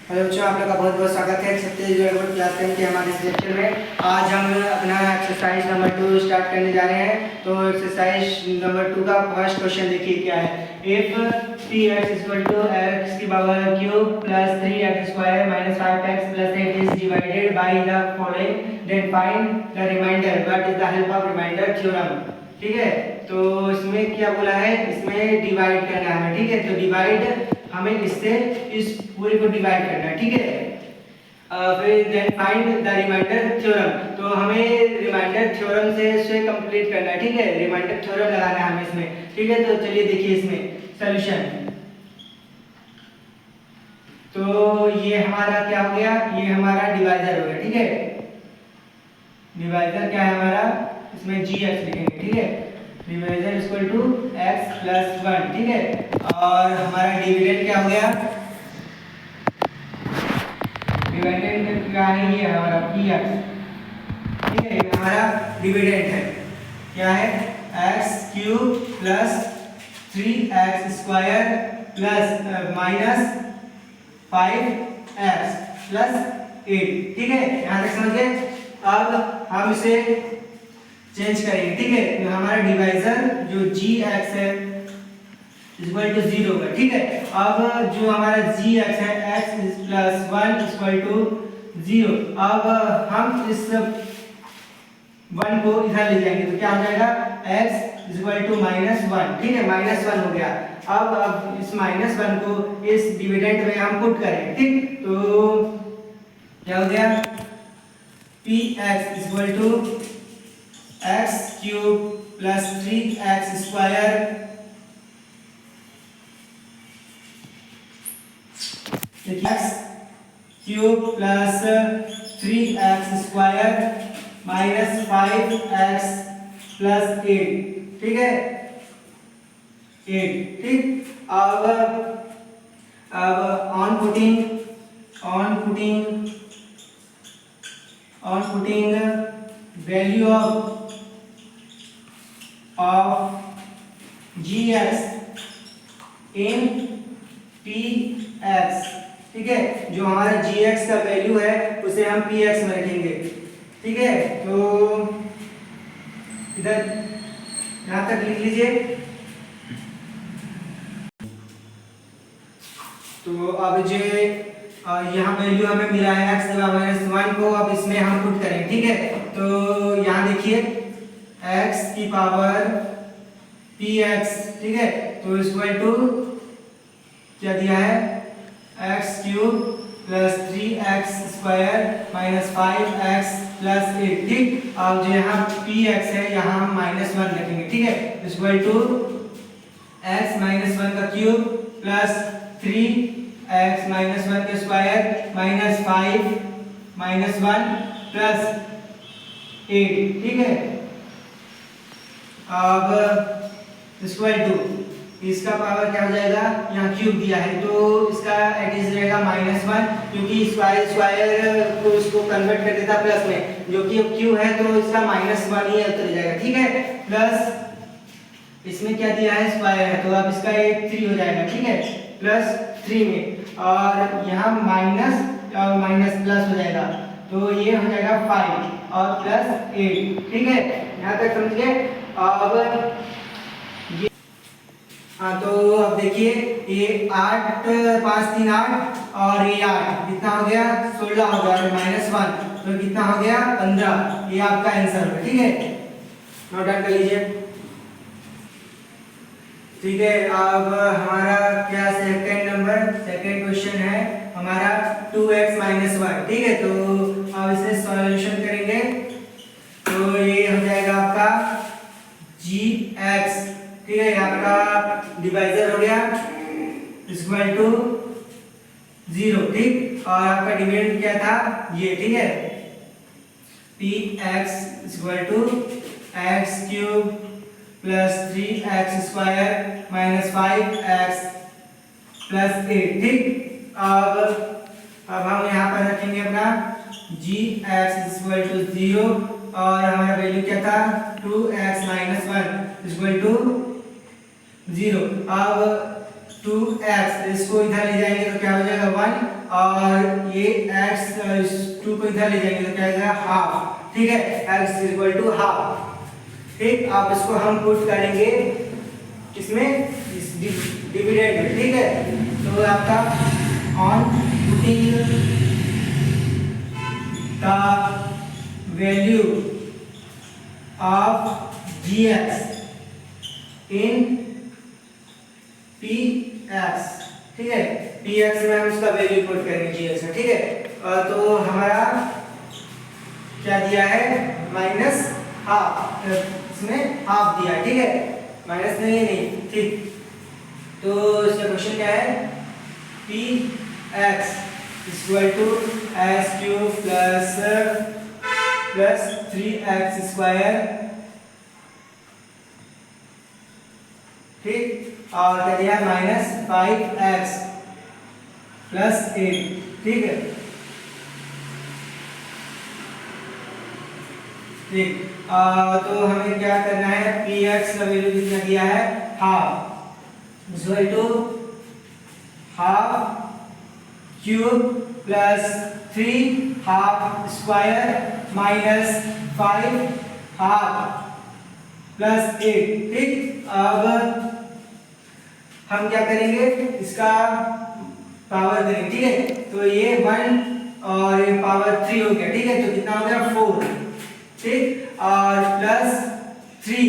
Hello बच्चों, आप लोग का बहुत बहुत स्वागत है छत्तीसगढ़ बोर्ड क्लास 10 के हमारे इस लेक्चर में। आज हम अपना एक्सरसाइज नंबर 2 स्टार्ट करने जा रहे हैं। तो एक्सरसाइज नंबर 2 का फर्स्ट क्वेश्चन देखिए क्या है। If px equal to x की power cube plus 3x square minus 5x plus 8 is divided by the following, then find the remainder. What is the help of remainder theorem. ठीक है, तो इसमें क्या बोला है, इसमें डिवाइड करना है। ठीक है, तो डिवाइड हमें इससे इस पूरे को डिवाइड करना है। ठीक है, फिर then find the remainder theorem. तो हमें रिमाइंडर थ्योरम से इसे कंप्लीट करना है। ठीक है, रिमाइंडर थ्योरम लगाना है हमें इसमें। ठीक है, तो चलिए देखिए इसमें सॉल्यूशन। तो ये हमारा क्या हो गया, ये हमारा डिवाइजर हो गया। ठीक है, डिवाइजर क्या है हमारा, इसमें gx लिखेंगे। ठीक है, divisor equal to x plus 1। ठीक है, और हमारा डिविडेंड क्या हो गया, डिविडेंड क्या है, ये हमारा px। ठीक है, ये हमारा डिविडेंड है, क्या है, x cube plus 3x square plus minus 5x plus 8। ठीक है, यहाँ तक समझ गए। अब हम इसे चेंज करेंगे। ठीक है, तो हमारा डिवाइजर जो gx है इक्वल टू 0 होगा। ठीक है, अब जो हमारा gx है x प्लस 1 इक्वल टू 0। अब हम इस 1 को इधर ले जाएंगे तो क्या हो जाएगा, x इक्वल टू -1। ठीक है, -1 हो गया। अब इस -1 को इस डिविडेंड में हम पुट करेंगे। ठीक, तो क्या हो गया, px equal to x cube plus 3x square x cube plus 3x square minus 5x plus 8। ठीक है, 8। ठीक, अब on putting value of gx in px। ठीक है, जो हमारा gx का वैल्यू है उसे हम px में रखेंगे। ठीक है, तो इधर यहां तक लिख लीजिए। तो अब जो यहाँ वैल्यू हमें मिला है x -1 को, अब इसमें हम पुट करेंगे। ठीक है, तो यहाँ देखिए x की पावर px। ठीक है, तो इक्वल टू क्या दिया है, x cube plus 3x square minus 5x plus 8। ठीक, अब जो यहाँ px है यहाँ हम -1 रखेंगे। ठीक है, इक्वल टू x -1 का क्यूब प्लस 3x -1 का स्क्वायर माइनस 5 -1 प्लस 8। ठीक है, अब इक्वल टू इसका पावर क्या हो जाएगा, यहाँ क्यूब दिया है तो इसका एडिशन रहेगा -1, क्योंकि स्क्वायर को इसको कन्वर्ट कर देता प्लस में, जो कि अब क्यू है तो इसका -1 ही उतर जाएगा। ठीक है, प्लस इसमें क्या दिया है, स्क्वायर है तो अब इसका एक 3 हो जाएगा। ठीक है, प्लस 3 में, और यहाँ माइनस और माइनस प्लस हो जाएगा तो ये हो जाएगा 5 और प्लस 8। ठीक है, यहाँ तक समझ गए। अब ये तो अब देखिए ये 8 5 3 8 और ये 8 कितना हो गया, 16 हो गया, और -1 तो कितना हो गया, 15। ये आपका आंसर है। ठीक है, नोट डाउन कर लीजिए। ठीक है, अब हमारा क्या सेकंड क्वेश्चन है हमारा 2x - 1। ठीक है, तो अब इसे सॉल्यूशन करेंगे तो ये हो जाएगा आपका gx। ठीक है, आपका डिवाइजर हो गया इक्वल टू 0। ठीक, और आपका डिविडेंड क्या था, ये। ठीक है, px equal to x cube plus 3x square minus 5x plus 8। ठीक, अब हम यहाँ पर रखेंगे अपना gx इक्वल टू 0 और हमारा वैल्यू क्या था, 2x - 1 इक्वल टू 0। अब 2x इसको इधर ले जाएंगे तो क्या हो जाएगा 1 और ये x 2 को इधर ले जाएंगे तो क्या आएगा हाफ, ठीक है, x इक्वल टू हाफ। ठीक, अब इसको हम पुट करेंगे इसमें डिविडेंड में, ठीक है। तो आपका on putting the value of gx in px, ठीक है, px में हम उसका वैल्यू पुट करेंगे gx में, ठीक है। तो हमारा क्या दिया है, माइनस हाफ, इसमें हाफ दिया है, ठीक है, माइनस नहीं, ठीक। तो इसका क्वेश्चन क्या है, px equal to x cube plus 3x square, ठीक, और क्या दिया माइनस 5x प्लस 8, ठीक है, ठीक। तो हमें क्या करना है, px का वैल्यू कितना दिया है, half equal to half cube plus 3 half square minus 5 half plus 8, ठीक। अब हम क्या करेंगे, इसका पावर करेंगे, ठीक है। तो ये 1 और ये पावर 3 हो गया, ठीक है, तो कितना हो गया 4, ठीक, और प्लस 3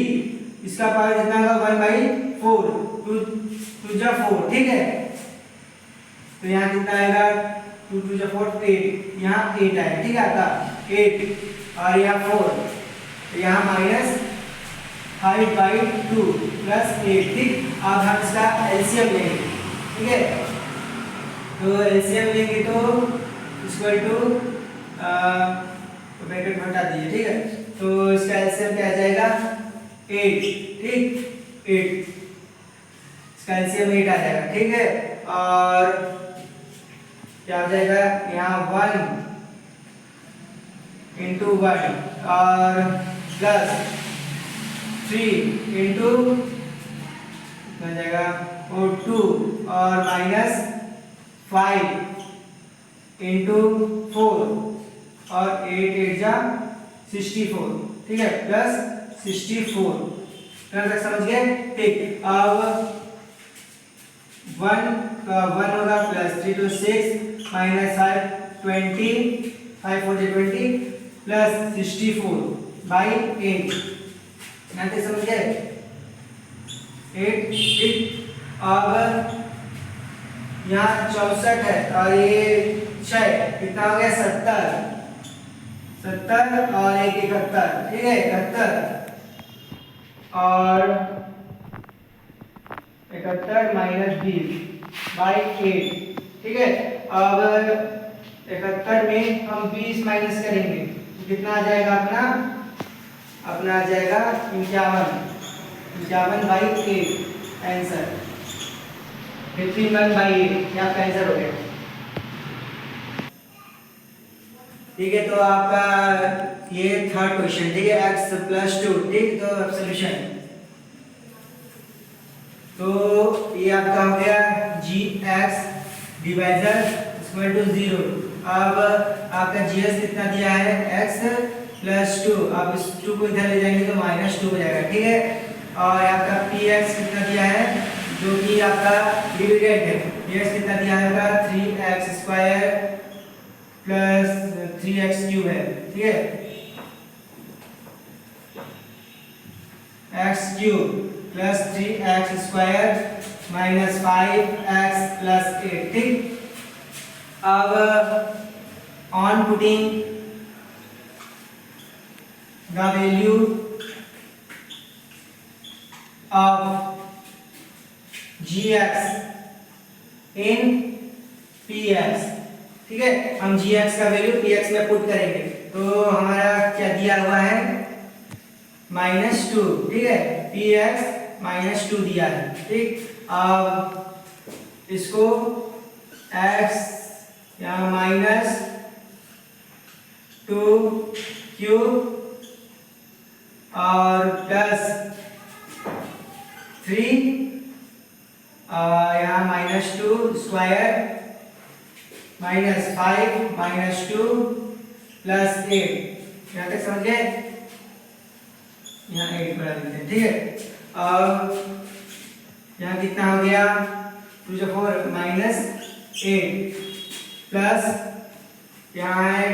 इसका पावर कितना होगा 1/4, 2 जा 4, ठीक है। तो यहाँ कितना आएगा 2 जा 4 8, यहाँ 8 आएगा, ठीक है, आता 8 और यहाँ 4, तो यहाँ माइनस 5/2 प्लस 8, ठीक। अब हम इसका एलसीएम लेंगे, ठीक है। तो एलसीएम लेंगे तो इक्वल टू ब्रैकेट हटा दीजिए, ठीक है। तो इसका एलसीएम क्या आ जाएगा 8, ठीक, 8, इसका एलसीएम 8 आ जाएगा, ठीक है। और क्या हो जाएगा, यहाँ 1 × 1 और प्लस 3 इंटू कितना जाएगा 2 और माइनस 5 इंटू 4 और 8 जा 64, ठीक है, प्लस 64, तक समझ गए, ठीक। अब 1 होगा प्लस 3 to 6 माइनस 5 20 5 4 20 प्लस 64/8, यहाँ तक समझ गए 8, ठीक। अब यहाँ 64 है और ये 6, कितना हो गया 70 और 1 71, ठीक है, 71 और 71 माइनस 20/8, ठीक है। अब 71 में हम 20 माइनस करेंगे तो कितना आ जाएगा, अपना आ जाएगा 51/8 आंसर, 51/8 ये आपका आंसर हो गया, ठीक है। तो आपका ये थर्ड क्वेश्चन, ठीक है, x + 2, ठीक। तो अब सॉल्यूशन, तो ये आपका हो गया gx डिवाइजर इक्वल टू 0। अब आपका gx कितना दिया है, x + 2, अब इस 2 को इधर ले जाएंगे तो -2 हो जाएगा, ठीक है। और आपका px कितना दिया है, जो कि आपका डिविडेंड है, px कितना दिया है, 3x² प्लस 3x³ है, ठीक है, x³ plus 3x² minus 5x plus 8, ठीक। अब on putting the value of gx in px, ठीक है, हम gx का वैल्यू px में पुट करेंगे तो हमारा क्या दिया हुआ है -2, ठीक है, px -2 दिया है, ठीक। अब इसको x यहाँ -2³ और प्लस 3 यहाँ -2² -5 -2 +8। यहाँ तक समझ गए? यहाँ 8 बढ़ा देते हैं, ठीक है। अब यहाँ कितना हो गया, 2 × 4 -8 प्लस यहाँ है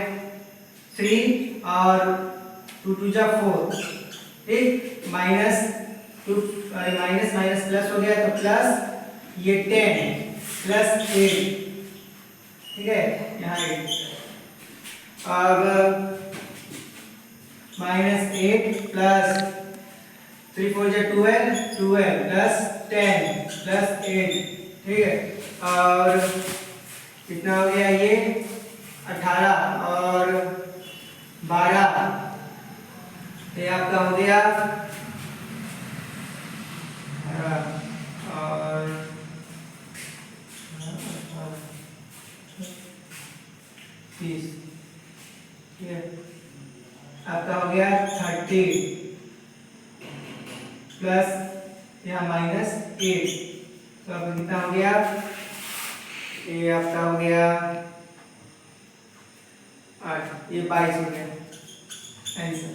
3 और 2 × 2 = 4, ठीक, माइनस माइनस प्लस हो गया तो प्लस ये 10 प्लस 8, ठीक है, यहाँ 8। अब -8 प्लस 3 × 4 = 12 प्लस 10 प्लस 8, ठीक है। और कितना हो गया ये 18 और 12, ये आपका हो गया और 30, ठीक है, आपका हो गया 30 प्लस यहाँ -8, तो आपका कितना हो गया, ये आपका हो गया 8, ये 22 हो गया आंसर।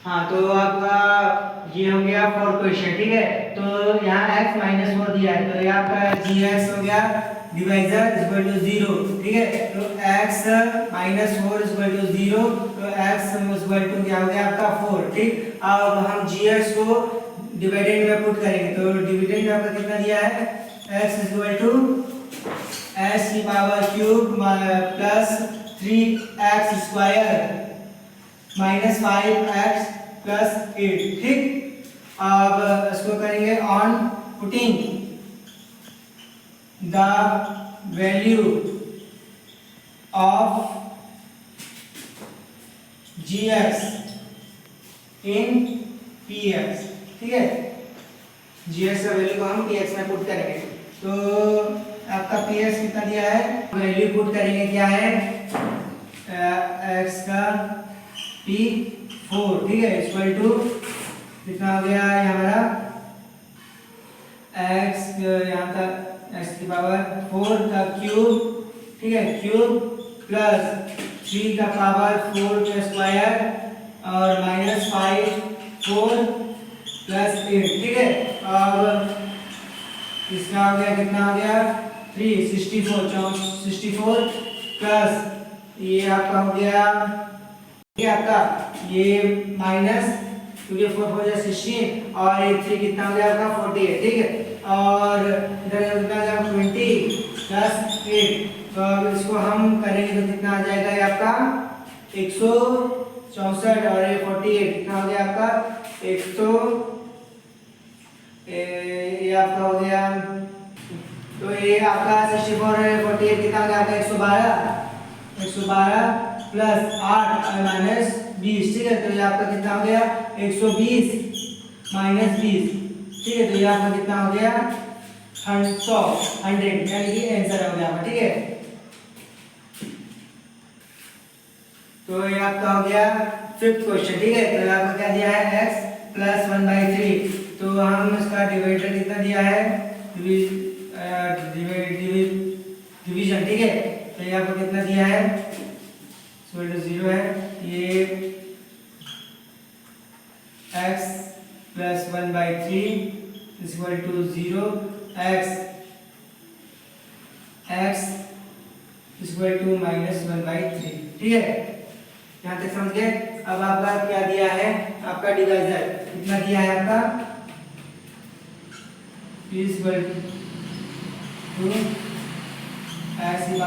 हाँ, तो आपका ये हो गया 4 क्वेश्चन, ठीक है। तो यहाँ x -4 दिया है, तो ये आपका gx हो गया डिवाइजर = 0, ठीक है। तो x -4 = 0, तो x = क्या हो गया आपका 4, ठीक। अब हम gx को डिविडेंड में पुट करेंगे, तो डिविडेंड में आपका कितना दिया है, x = x³ plus 3x² -5x plus 8, ठीक। अब इसको करेंगे on putting the value of gx in px, ठीक है। gx का वैल्यू को हम px में पुट करेंगे, तो आपका px कितना दिया है, वैल्यू पुट करेंगे क्या है, x का p4, ठीक है, = कितना हो गया ये हमारा x, यहाँ तक x⁴ का क्यूब, ठीक है, क्यूब प्लस 3 का पावर 4 का स्क्वायर और -5 4 प्लस 8, ठीक है। अब इसका हो गया कितना हो गया 3 64 प्लस ये आपका हो गया, ठीक है, आपका ये माइनस, क्योंकि 4 4 = 16 और ये 3 कितना हो गया आपका 48, ठीक है। और इधर कितना आ जाएगा 20 प्लस 8, तो अब इसको हम करेंगे तो कितना आ जाएगा ये आपका 164 और ये 48 कितना हो गया आपका 100, ये आपका हो गया, तो ये आपका 64 और 48 कितना हो गया आपका 112 प्लस 8 और -20, ठीक है। तो ये आपका कितना हो गया 120 -20, ठीक है। तो ये आपका कितना हो गया 100 यानी कि आंसर हो गया आपका, ठीक है। तो ये आपका हो गया 5th क्वेश्चन, ठीक है। तो आपको क्या दिया है x + 1/3, तो हम इसका डिवाइडर कितना दिया है, डिवीजन, ठीक है। तो ये आपको कितना दिया है, 0 है, ये x + 1/3 = 0, x = -1/3, ठीक है। यहाँ तक समझ गए। अब आपका क्या दिया है, आपका डिवाइजर कितना दिया है आपका, p = 2 x³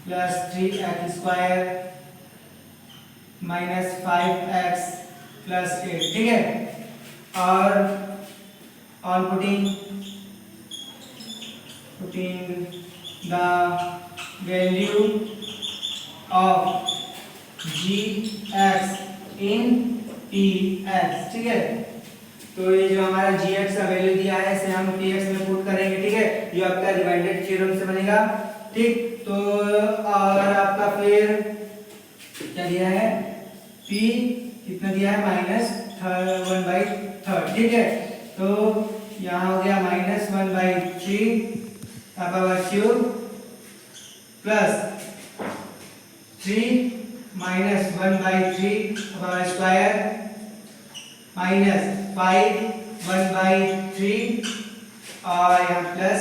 plus 3x² -5x plus 8, ठीक है। और on putting the value of gx in px, ठीक है। तो ये जो हमारा gx का वैल्यू दिया है इसे हम px में पुट करेंगे, ठीक है। ये आपका रिमाइंडर थ्योरम से बनेगा, ठीक। तो और आपका फिर क्या दिया है, p कितना दिया है -1/3, ठीक है। तो यहाँ हो गया -1/3 का पावर क्यूब प्लस 3 -1/3 का पावर स्क्वायर -5 1/3 और यहाँ +8,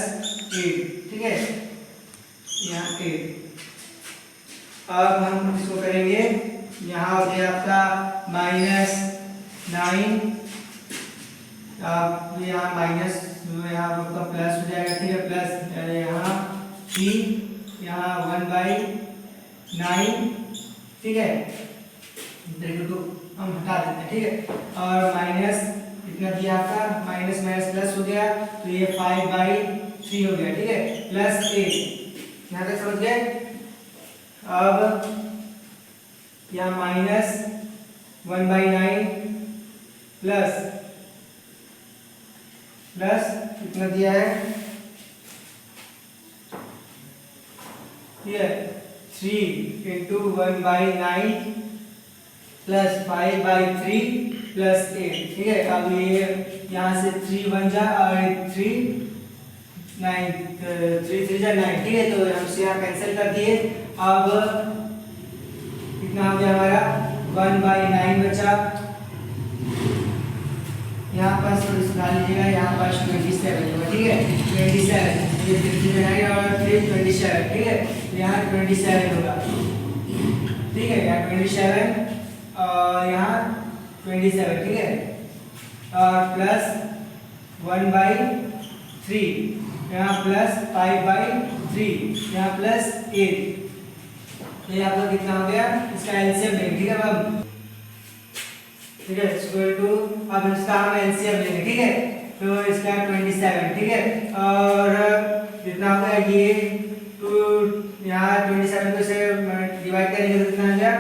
ठीक है, यहाँ 8। अब हम इसको करेंगे, यहाँ हो गया आपका -9, अब यहाँ माइनस, यहाँ आपका प्लस हो जाएगा, ठीक है, प्लस यहाँ 3, यहाँ 1/9, ठीक है, देखो तो हम हटा देते हैं, ठीक है, और माइनस इतना दिया आपका, माइनस माइनस प्लस हो गया, तो ये 5/3 हो गया, ठीक है, +8, यहाँ तक समझ गए। अब यहाँ -1/9 प्लस कितना दिया है, ठीक है, 3 × 1/9 प्लस 5/3 प्लस 8, ठीक है। अब ये यहाँ से 3 बन जा और 3 9 3 3 जा 9, ठीक है, तो हम इसे यहाँ कैंसिल कर दिए। अब कितना हो गया हमारा 1/9 बचा, यहाँ पर डाल लीजिएगा, यहाँ पर 27 होगा, ठीक है, 27, ये 59 और 27, ठीक है, यहाँ 27 होगा, ठीक है, यहाँ 27 और यहाँ 27, ठीक है, और प्लस 1/3, यहाँ प्लस 5/3, यहाँ +8, ये आपका कितना हो गया, इसका एलसीएम लेंगे, ठीक है अब, ठीक है, इक्वल टू, अब इसका हम एलसीएम लेंगे, ठीक है, तो इसका 27, ठीक है, और कितना होगा ये 2, यहाँ 27 को से डिवाइड करेंगे तो कितना आ गया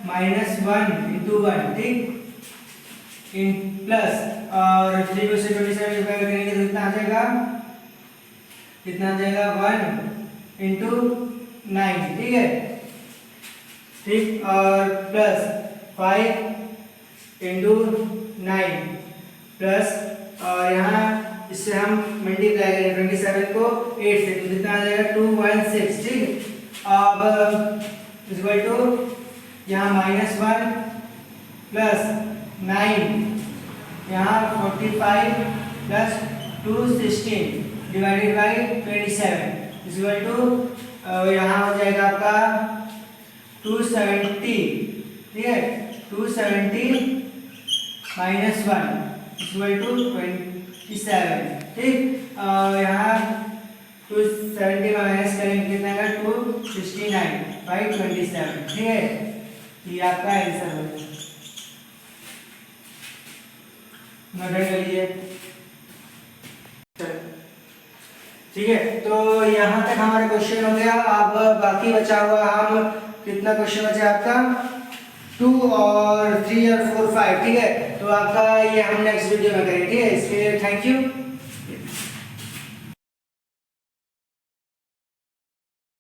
-1 × 1, ठीक, इन प्लस, और 3 को से 27 डिवाइड करेंगे तो कितना आ जाएगा 1 × 9, ठीक है, ठीक, और प्लस 5 × 9 प्लस, और यहाँ इससे हम मल्टीप्लाई करेंगे 27 को 8 से, तो कितना आ जाएगा 216, ठीक। अब इक्वल टू यहाँ -1 प्लस 9, यहाँ 45 plus 216 divided by 27 equal to यहाँ हो जाएगा आपका 270, ठीक है, 270 -1 इक्वल टू 27, ठीक, यहाँ 270 माइनस करेंगे कितना का 269/27, ठीक है, ये आपका आंसर हो गया, नोट कर लीजिए, ठीक है। तो यहाँ तक हमारा क्वेश्चन हो गया। अब बाकी बचा हुआ हम कितना क्वेश्चन बचा आपका 2 और 3 और 4 5, ठीक है, तो आपका ये हम नेक्स्ट वीडियो में करेंगे, ठीक है, इसके लिए थैंक यू।